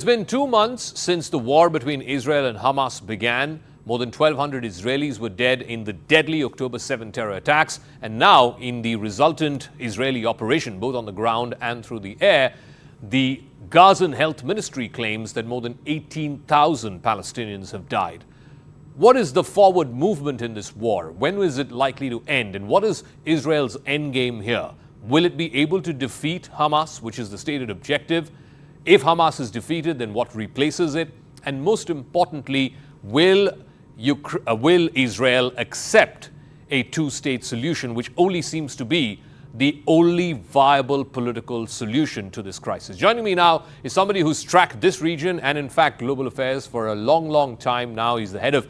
It's been 2 months since the war between Israel and Hamas began. More than 1,200 Israelis were dead in the deadly October 7 terror attacks. And now, in the resultant Israeli operation, both on the ground and through the air, the Gazan Health Ministry claims that more than 18,000 Palestinians have died. What is the forward movement in this war? When is it likely to end? And what is Israel's endgame here? Will it be able to defeat Hamas, which is the stated objective? If Hamas is defeated, then what replaces it? And most importantly, will Israel accept a two-state solution, which only seems to be the only viable political solution to this crisis? Joining me now is somebody who's tracked this region and, in fact, global affairs for a long, long time now. He's the head of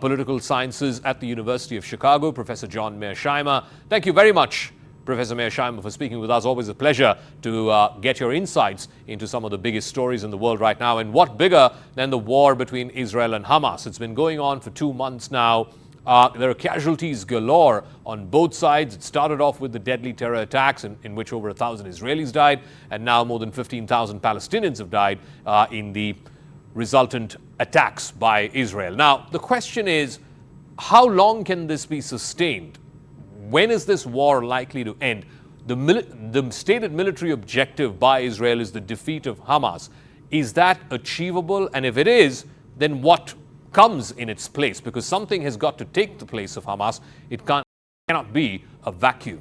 political sciences at the University of Chicago, Professor John Mearsheimer. Thank you very much, Professor Mearsheimer, for speaking with us. Always a pleasure to get your insights into some of the biggest stories in the world right now. And what bigger than the war between Israel and Hamas? It's been going on for 2 months now. There are casualties galore on both sides. It started off with the deadly terror attacks in which over 1,000 Israelis died, and now more than 15,000 Palestinians have died in the resultant attacks by Israel. Now, the question is, how long can this be sustained? When is this war likely to end? The stated military objective by Israel is the defeat of Hamas. Is that achievable? And if it is, then what comes in its place? Because something has got to take the place of Hamas. It cannot be a vacuum.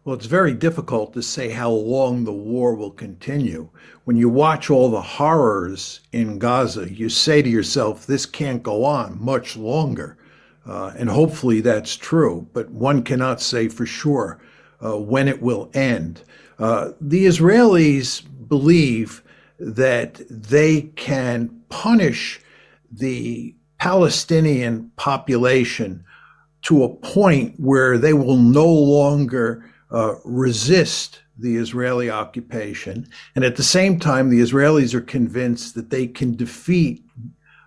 Well, it's very difficult to say how long the war will continue. When you watch all the horrors in Gaza, you say to yourself, this can't go on much longer. And hopefully that's true, but one cannot say for sure when it will end. The Israelis believe that they can punish the Palestinian population to a point where they will no longer resist the Israeli occupation. And at the same time, the Israelis are convinced that they can defeat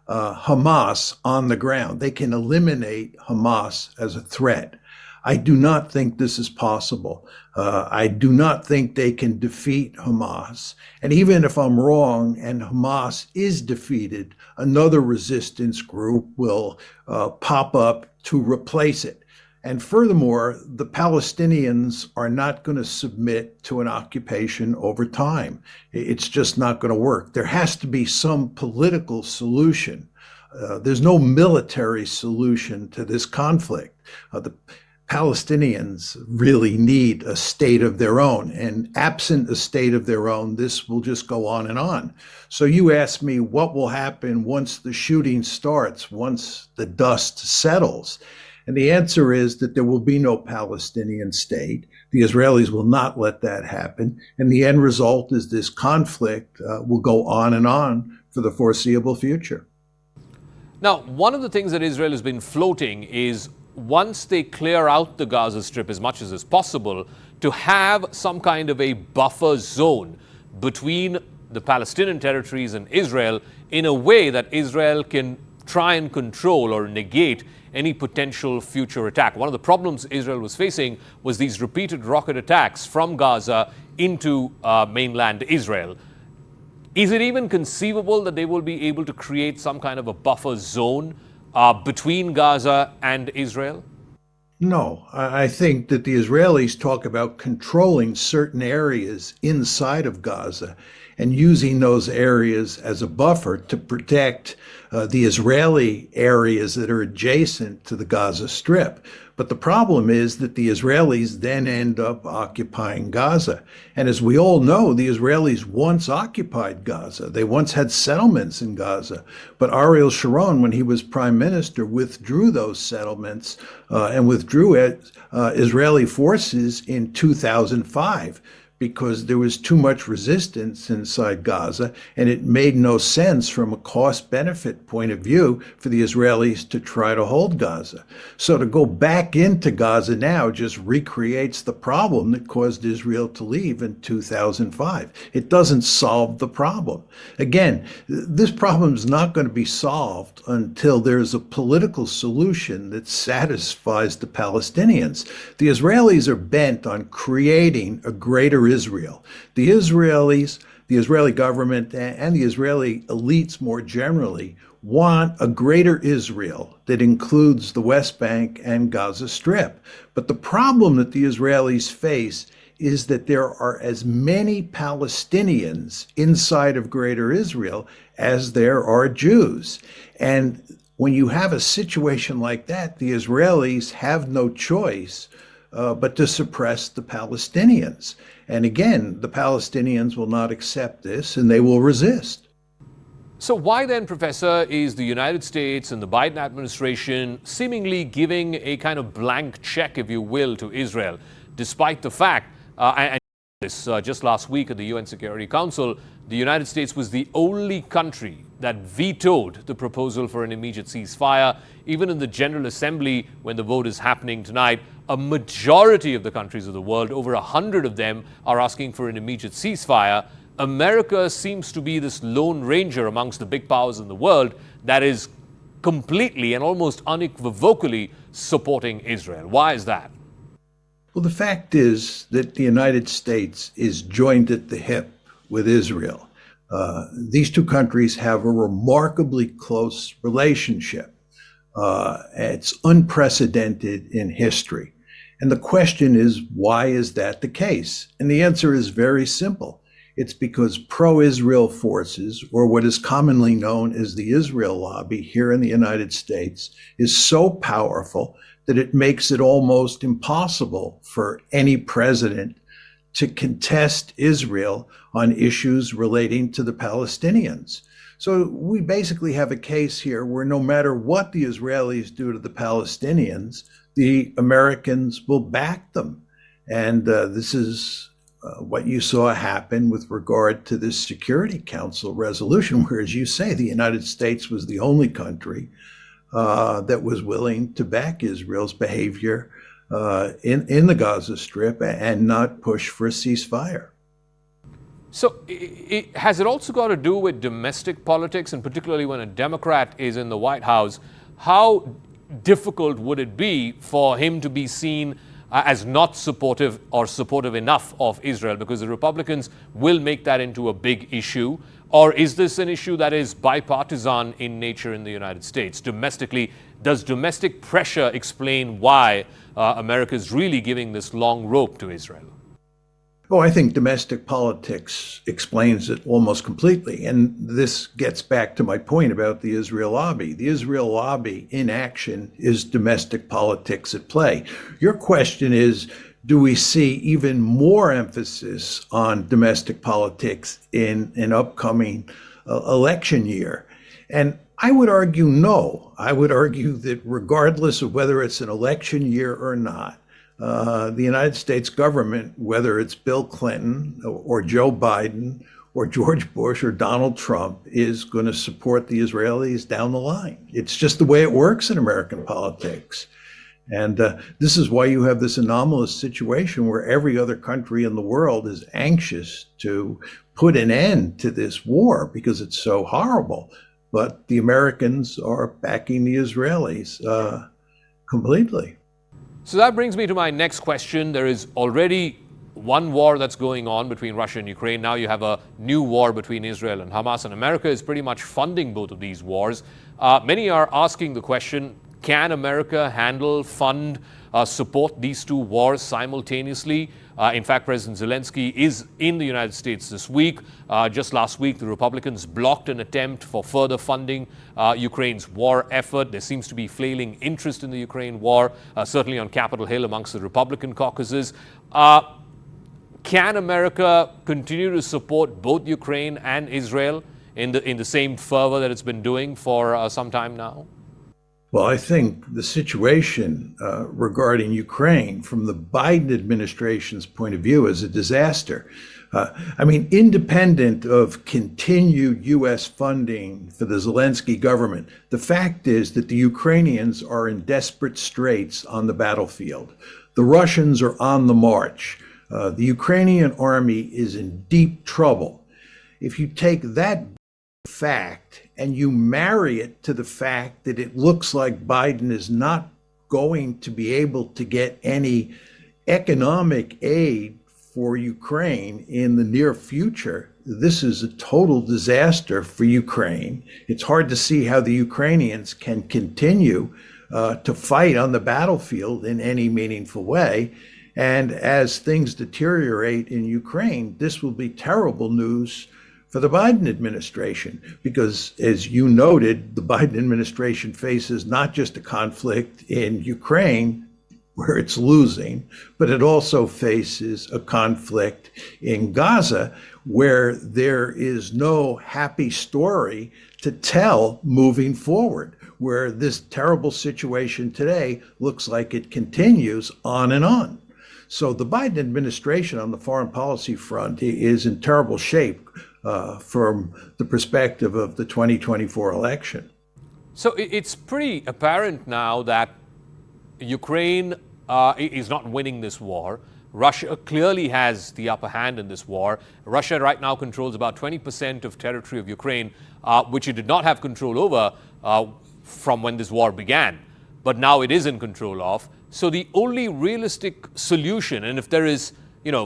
Hamas on the ground. They can eliminate Hamas as a threat. I do not think this is possible. I do not think they can defeat Hamas. And even if I'm wrong and Hamas is defeated, another resistance group will pop up to replace it. And furthermore, the Palestinians are not going to submit to an occupation over time. It's just not going to work. There has to be some political solution. There's no military solution to this conflict. The Palestinians really need a state of their own. And absent a state of their own, this will just go on and on. So you ask me what will happen once the shooting starts, once the dust settles. And the answer is that there will be no Palestinian state. The Israelis will not let that happen. And the end result is this conflict will go on and on for the foreseeable future. Now, one of the things that Israel has been floating is, once they clear out the Gaza Strip as much as is possible, to have some kind of a buffer zone between the Palestinian territories and Israel in a way that Israel can try and control or negate any potential future attack. One of the problems Israel was facing was these repeated rocket attacks from Gaza into mainland Israel. Is it even conceivable that they will be able to create some kind of a buffer zone between Gaza and Israel? No, I think that the Israelis talk about controlling certain areas inside of Gaza and using those areas as a buffer to protect the Israeli areas that are adjacent to the Gaza Strip. But the problem is that the Israelis then end up occupying Gaza. And as we all know, the Israelis once occupied Gaza. They once had settlements in Gaza. But Ariel Sharon, when he was prime minister, withdrew those settlements and withdrew Israeli forces in 2005. Because there was too much resistance inside Gaza, and it made no sense from a cost-benefit point of view for the Israelis to try to hold Gaza. So to go back into Gaza now just recreates the problem that caused Israel to leave in 2005. It doesn't solve the problem. Again, this problem is not going to be solved until there's a political solution that satisfies the Palestinians. The Israelis are bent on creating a greater Israel. The the Israeli government and the Israeli elites more generally want a greater Israel that includes the West Bank and Gaza Strip. But the problem that the Israelis face is that there are as many Palestinians inside of greater Israel as there are Jews. And when you have a situation like that, the Israelis have no choice but to suppress the Palestinians. And again, the Palestinians will not accept this and they will resist. So why then, Professor, is the United States and the Biden administration seemingly giving a kind of blank check, if you will, to Israel, despite the fact, and this just last week at the UN Security Council, the United States was the only country that vetoed the proposal for an immediate ceasefire. Even in the General Assembly, when the vote is happening tonight, a majority of the countries of the world, over 100 of them, are asking for an immediate ceasefire. America seems to be this lone ranger amongst the big powers in the world that is completely and almost unequivocally supporting Israel. Why is that? Well, the fact is that the United States is joined at the hip with Israel. These two countries have a remarkably close relationship. It's unprecedented in history. And the question is, why is that the case? And the answer is very simple. It's because pro-Israel forces, or what is commonly known as the Israel lobby here in the United States, is so powerful that it makes it almost impossible for any president to contest Israel on issues relating to the Palestinians. So we basically have a case here where no matter what the Israelis do to the Palestinians, the Americans will back them. And this is what you saw happen with regard to this Security Council resolution, where, as you say, the United States was the only country that was willing to back Israel's behavior in the Gaza Strip and not push for a ceasefire. So has it also got to do with domestic politics, and particularly when a Democrat is in the White House? How difficult would it be for him to be seen as not supportive or supportive enough of Israel, because the Republicans will make that into a big issue? Or is this an issue that is bipartisan in nature in the United States? Domestically, does domestic pressure explain why America is really giving this long rope to Israel? Oh, I think domestic politics explains it almost completely. And this gets back to my point about the Israel lobby. The Israel lobby in action is domestic politics at play. Your question is, do we see even more emphasis on domestic politics in an upcoming election year? And I would argue no. I would argue that regardless of whether it's an election year or not, the United States government, whether it's Bill Clinton or Joe Biden or George Bush or Donald Trump, is going to support the Israelis down the line. It's just the way it works in American politics. And this is why you have this anomalous situation where every other country in the world is anxious to put an end to this war because it's so horrible. But the Americans are backing the Israelis completely. So that brings me to my next question. There is already one war that's going on between Russia and Ukraine. Now you have a new war between Israel and Hamas, and America is pretty much funding both of these wars. Many are asking the question, can America handle, fund, support these two wars simultaneously? In fact, President Zelensky is in the United States this week. Just last week, the Republicans blocked an attempt for further funding Ukraine's war effort. There seems to be flailing interest in the Ukraine war, certainly on Capitol Hill amongst the Republican caucuses. Can America continue to support both Ukraine and Israel in the same fervor that it's been doing for some time now? Well, I think the situation regarding Ukraine from the Biden administration's point of view is a disaster. Independent of continued U.S. funding for the Zelensky government, the fact is that the Ukrainians are in desperate straits on the battlefield. The Russians are on the march. The Ukrainian army is in deep trouble. If you take that fact and you marry it to the fact that it looks like Biden is not going to be able to get any economic aid for Ukraine in the near future, this is a total disaster for Ukraine. It's hard to see how the Ukrainians can continue to fight on the battlefield in any meaningful way. And as things deteriorate in Ukraine, this will be terrible news for the Biden administration, because as you noted, the Biden administration faces not just a conflict in Ukraine, where it's losing, but it also faces a conflict in Gaza, where there is no happy story to tell moving forward, where this terrible situation today looks like it continues on and on. So the Biden administration on the foreign policy front is in terrible shape from the perspective of the 2024 election. So it's pretty apparent now that Ukraine is not winning this war. Russia clearly has the upper hand in this war. Russia right now controls about 20% of territory of Ukraine, which it did not have control over from when this war began. But now it is in control of. So the only realistic solution, and if there is,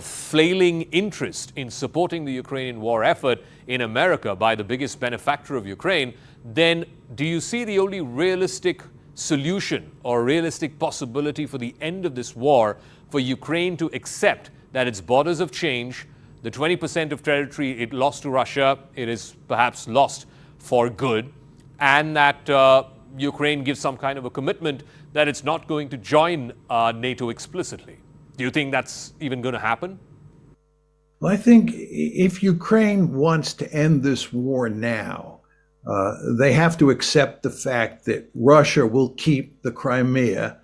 flailing interest in supporting the Ukrainian war effort in America by the biggest benefactor of Ukraine, then do you see the only realistic solution or realistic possibility for the end of this war for Ukraine to accept that its borders have changed, the 20% of territory it lost to Russia, it is perhaps lost for good, and that Ukraine gives some kind of a commitment that it's not going to join NATO explicitly? Do you think that's even going to happen? Well, I think if Ukraine wants to end this war now, they have to accept the fact that Russia will keep the Crimea,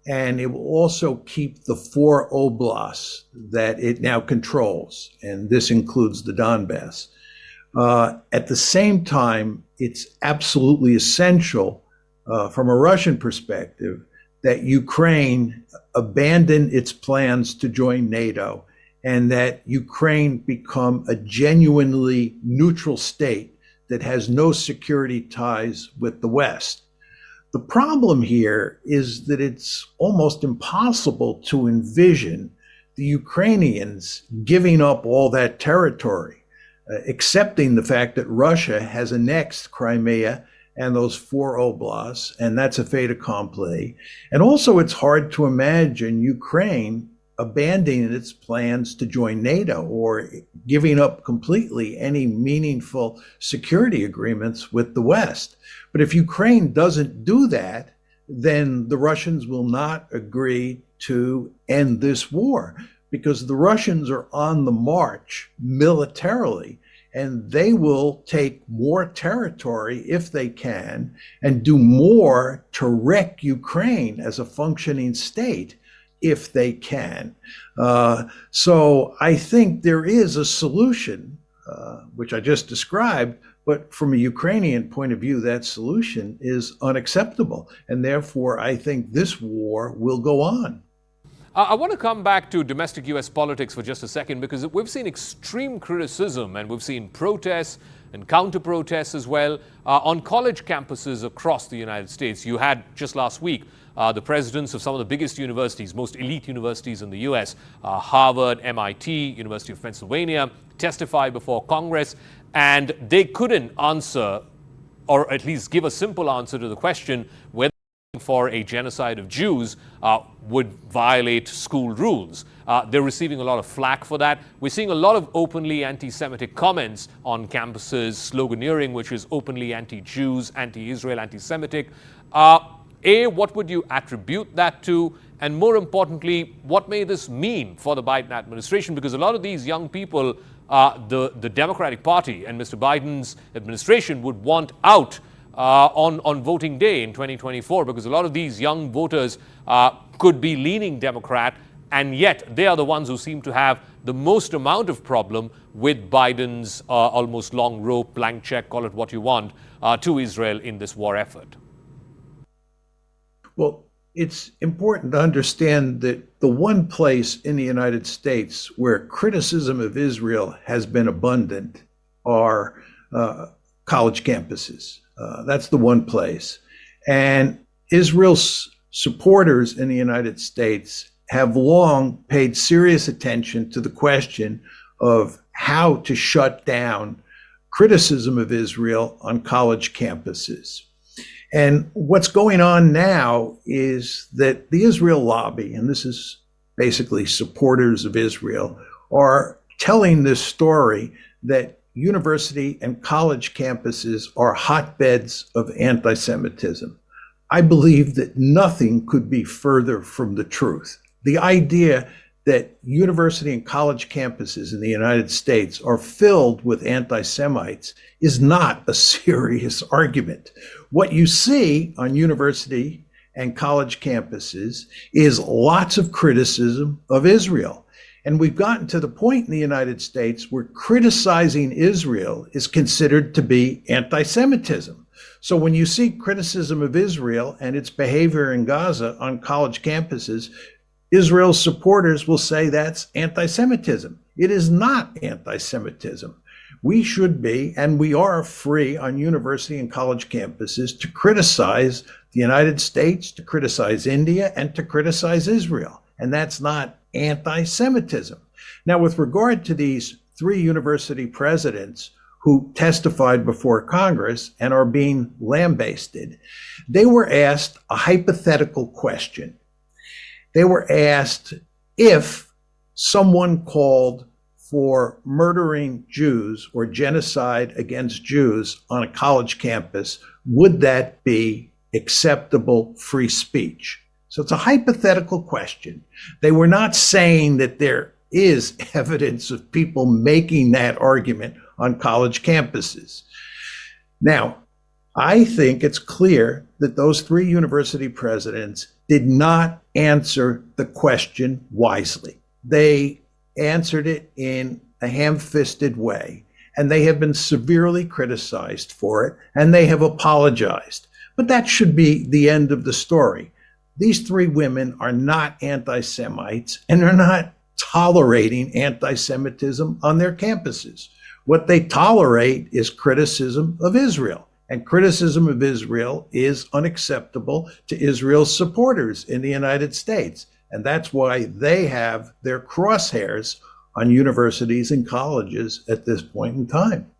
and it will also keep the 4 oblasts that it now controls, and this includes the Donbass. At the same time, it's absolutely essential from a Russian perspective that Ukraine abandon its plans to join NATO, and that Ukraine become a genuinely neutral state that has no security ties with the West. The problem here is that it's almost impossible to envision the Ukrainians giving up all that territory, accepting the fact that Russia has annexed Crimea and those 4 oblasts, and that's a fait accompli. And also, it's hard to imagine Ukraine abandoning its plans to join NATO or giving up completely any meaningful security agreements with the West. But if Ukraine doesn't do that, then the Russians will not agree to end this war, because the Russians are on the march militarily, and they will take more territory if they can and do more to wreck Ukraine as a functioning state if they can. So I think there is a solution, which I just described, but from a Ukrainian point of view, that solution is unacceptable. And therefore, I think this war will go on. I want to come back to domestic U.S. politics for just a second, because we've seen extreme criticism and we've seen protests and counter-protests as well on college campuses across the United States. You had just last week the presidents of some of the biggest universities, most elite universities in the U.S., Harvard, MIT, University of Pennsylvania, testify before Congress, and they couldn't answer, or at least give a simple answer to the question whether for a genocide of Jews would violate school rules. They're receiving a lot of flack for that. We're seeing a lot of openly anti-Semitic comments on campuses, sloganeering which is openly anti-Jews, anti-Israel, anti-Semitic. What would you attribute that to? And more importantly, what may this mean for the Biden administration? Because a lot of these young people, the Democratic Party and Mr. Biden's administration would want out on voting day in 2024, because a lot of these young voters could be leaning Democrat, and yet they are the ones who seem to have the most amount of problem with Biden's almost long rope, blank check, call it what you want, to Israel in this war effort. Well, it's important to understand that the one place in the United States where criticism of Israel has been abundant are college campuses. That's the one place. And Israel's supporters in the United States have long paid serious attention to the question of how to shut down criticism of Israel on college campuses. And what's going on now is that the Israel lobby, and this is basically supporters of Israel, are telling this story that university and college campuses are hotbeds of anti-Semitism. I believe that nothing could be further from the truth. The idea that university and college campuses in the United States are filled with anti-Semites is not a serious argument. What you see on university and college campuses is lots of criticism of Israel. And we've gotten to the point in the United States where criticizing Israel is considered to be anti-Semitism. So when you see criticism of Israel and its behavior in Gaza on college campuses, Israel's supporters will say that's anti-Semitism. It is not anti-Semitism. We should be, and we are free on university and college campuses to criticize the United States, to criticize India, and to criticize Israel. And that's not anti-Semitism. Now, with regard to these three university presidents who testified before Congress and are being lambasted, they were asked a hypothetical question. They were asked if someone called for murdering Jews or genocide against Jews on a college campus, would that be acceptable free speech? So it's a hypothetical question. They were not saying that there is evidence of people making that argument on college campuses. Now, I think it's clear that those three university presidents did not answer the question wisely. They answered it in a ham-fisted way, and they have been severely criticized for it, and they have apologized. But that should be the end of the story. These three women are not anti-Semites, and they're not tolerating anti-Semitism on their campuses. What they tolerate is criticism of Israel. And criticism of Israel is unacceptable to Israel's supporters in the United States. And that's why they have their crosshairs on universities and colleges at this point in time.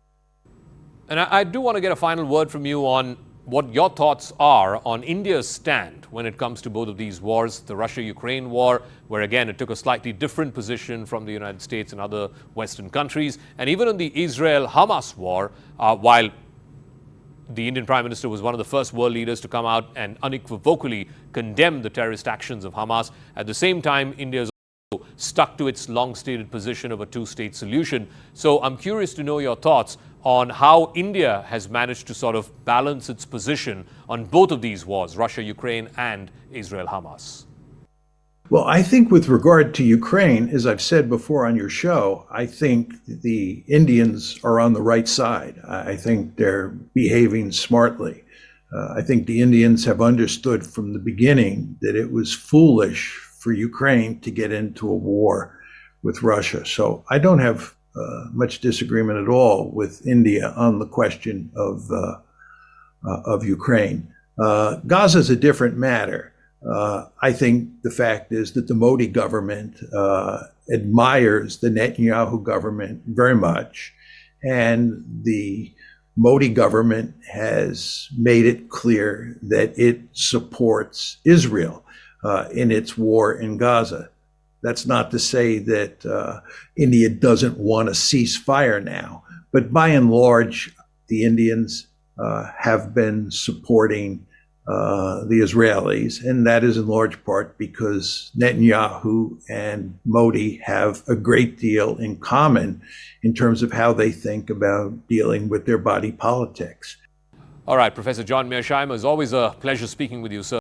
And I do want to get a final word from you on what your thoughts are on India's stand when it comes to both of these wars, the Russia-Ukraine war, where again it took a slightly different position from the United States and other Western countries, and even on the Israel-Hamas war, while the Indian Prime Minister was one of the first world leaders to come out and unequivocally condemn the terrorist actions of Hamas. At the same time, India is also stuck to its long-stated position of a two-state solution. So I'm curious to know your thoughts on how India has managed to sort of balance its position on both of these wars, Russia-Ukraine and Israel-Hamas. Well, I think with regard to Ukraine, as I've said before on your show, I think the Indians are on the right side. I think they're behaving smartly. I think the Indians have understood from the beginning that it was foolish for Ukraine to get into a war with Russia. So I don't have much disagreement at all with India on the question of Ukraine. Gaza is a different matter. I think the fact is that the Modi government admires the Netanyahu government very much, and the Modi government has made it clear that it supports Israel in its war in Gaza. That's not to say that India doesn't want a ceasefire now, but by and large, the Indians have been supporting the Israelis, and that is in large part because Netanyahu and Modi have a great deal in common in terms of how they think about dealing with their body politics. All right, Professor John Mearsheimer, it's always a pleasure speaking with you, sir.